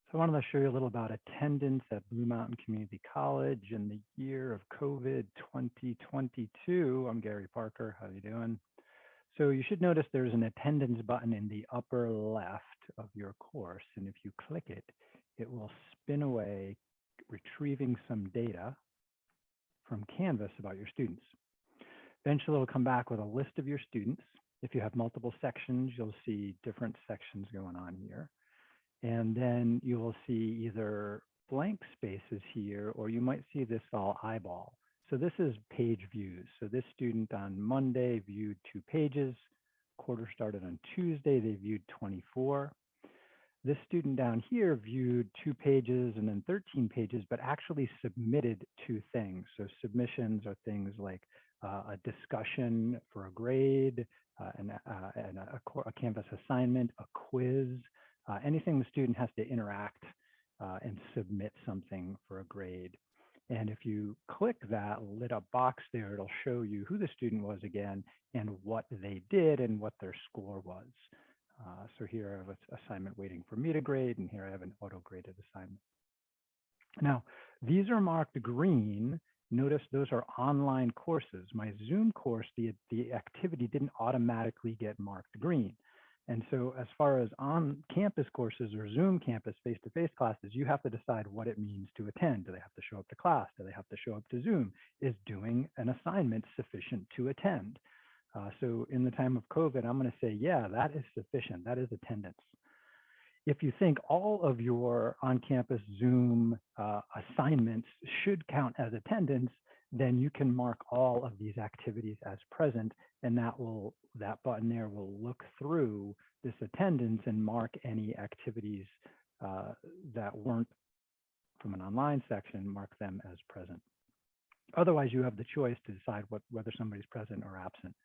So I wanted to show you a little about attendance at Blue Mountain Community College in the year of COVID 2022. I'm Gary Parker. How you doing? So you should notice there's an attendance button in the upper left of your course. And if you click it, it will spin away, retrieving some data from Canvas about your students. Eventually, it'll come back with a list of your students. If you have multiple sections, you'll see different sections going on here. And then you will see either blank spaces here, or you might see this all eyeball. So this is page views. So this student on Monday viewed 2 pages. Quarter started on Tuesday, they viewed 24. This student down here viewed 2 pages and then 13 pages, but actually submitted 2 things. So submissions are things like a discussion for a grade, a Canvas assignment, a quiz, anything the student has to interact and submit something for a grade. And if you click that lit up box there, it'll show you who the student was again and what they did and what their score was. So here I have an assignment waiting for me to grade, and here I have an auto-graded assignment. Now, these are marked green. Notice those are online courses. My Zoom course, the activity didn't automatically get marked green. And so as far as on-campus courses or Zoom campus face-to-face classes, you have to decide what it means to attend. Do they have to show up to class? Do they have to show up to Zoom? Is doing an assignment sufficient to attend? So in the time of COVID, I'm going to say, yeah, that is sufficient. That is attendance. If you think all of your on-campus Zoom assignments should count as attendance, then you can mark all of these activities as present, and that button there will look through this attendance and mark any activities that weren't from an online section, mark them as present. Otherwise, you have the choice to decide whether somebody's present or absent.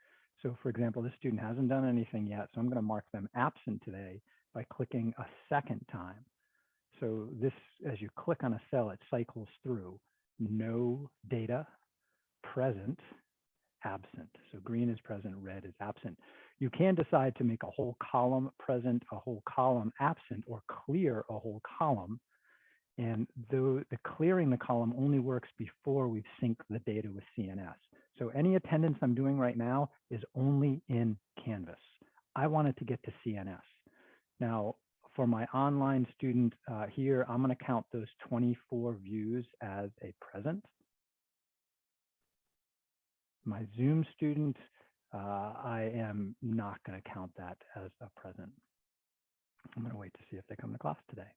So for example, this student hasn't done anything yet, so I'm going to mark them absent today by clicking a second time. So this, as you click on a cell, it cycles through no data, present, absent. So green is present, red is absent. You can decide to make a whole column present, a whole column absent, or clear a whole column. And the clearing the column only works before we've synced the data with CNS. So any attendance I'm doing right now is only in Canvas. I want it to get to CNS. Now, for my online student here, I'm going to count those 24 views as a present. My Zoom student, I am not going to count that as a present. I'm going to wait to see if they come to class today.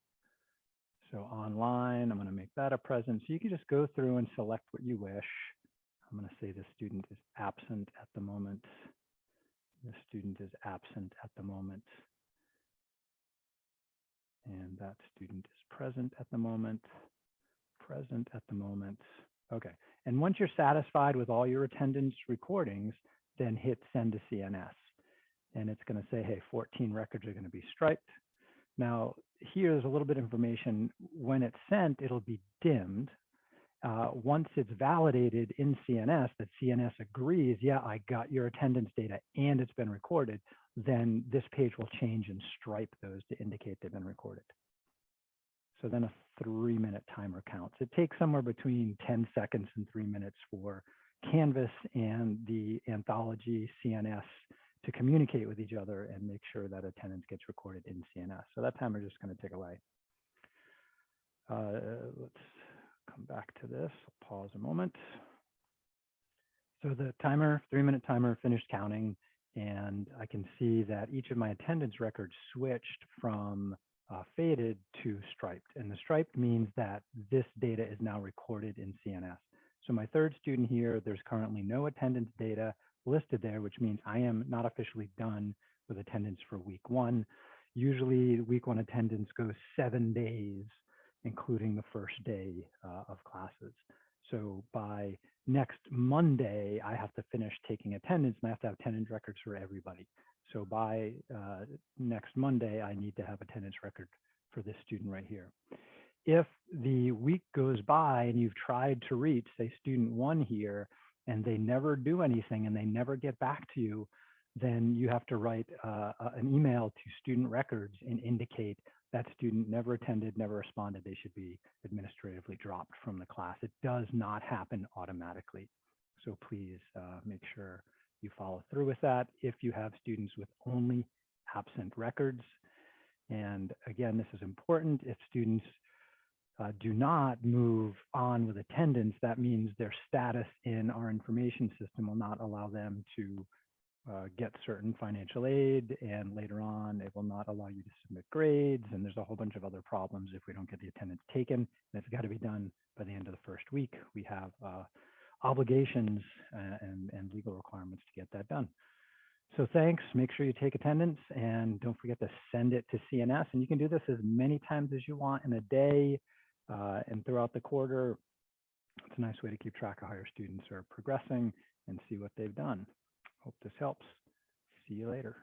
So online, I'm going to make that a present. So you can just go through and select what you wish. I'm going to say this student is absent at the moment. This student is absent at the moment. And that student is present at the moment, present at the moment. Okay, and once you're satisfied with all your attendance recordings, then hit send to CNS. And it's going to say, hey, 14 records are going to be striped. Now, here's a little bit of information. When it's sent, it'll be dimmed. Once it's validated in CNS, that CNS agrees, yeah, I got your attendance data and it's been recorded, then this page will change and stripe those to indicate they've been recorded. So then a 3-minute timer counts. It takes somewhere between 10 seconds and 3 minutes for Canvas and the Anthology CNS to communicate with each other and make sure that attendance gets recorded in CNS. So that timer is just going to tick away. Let's come back to this. I'll pause a moment. So the timer, 3-minute timer, finished counting, and I can see that each of my attendance records switched from faded to striped. And the striped means that this data is now recorded in CNS. So my third student here, there's currently no attendance data listed there, which means I am not officially done with attendance for week 1. Usually week 1 attendance goes 7 days, including the first day of classes. So by next Monday, I have to finish taking attendance and I have to have attendance records for everybody. So by next Monday, I need to have attendance record for this student right here. If the week goes by and you've tried to reach, say, student 1 here, and they never do anything and they never get back to you, then you have to write an email to student records and indicate that student never attended, never responded, they should be administratively dropped from the class. It does not happen automatically. So please make sure you follow through with that. If you have students with only absent records, and again, this is important, if students do not move on with attendance, that means their status in our information system will not allow them to get certain financial aid, and later on it will not allow you to submit grades, and there's a whole bunch of other problems if we don't get the attendance taken, and it's got to be done by the end of the first week. We have obligations and legal requirements to get that done. So thanks, make sure you take attendance, and don't forget to send it to CNS, and you can do this as many times as you want in a day and throughout the quarter. It's a nice way to keep track of how your students are progressing and see what they've done. Hope this helps. See you later.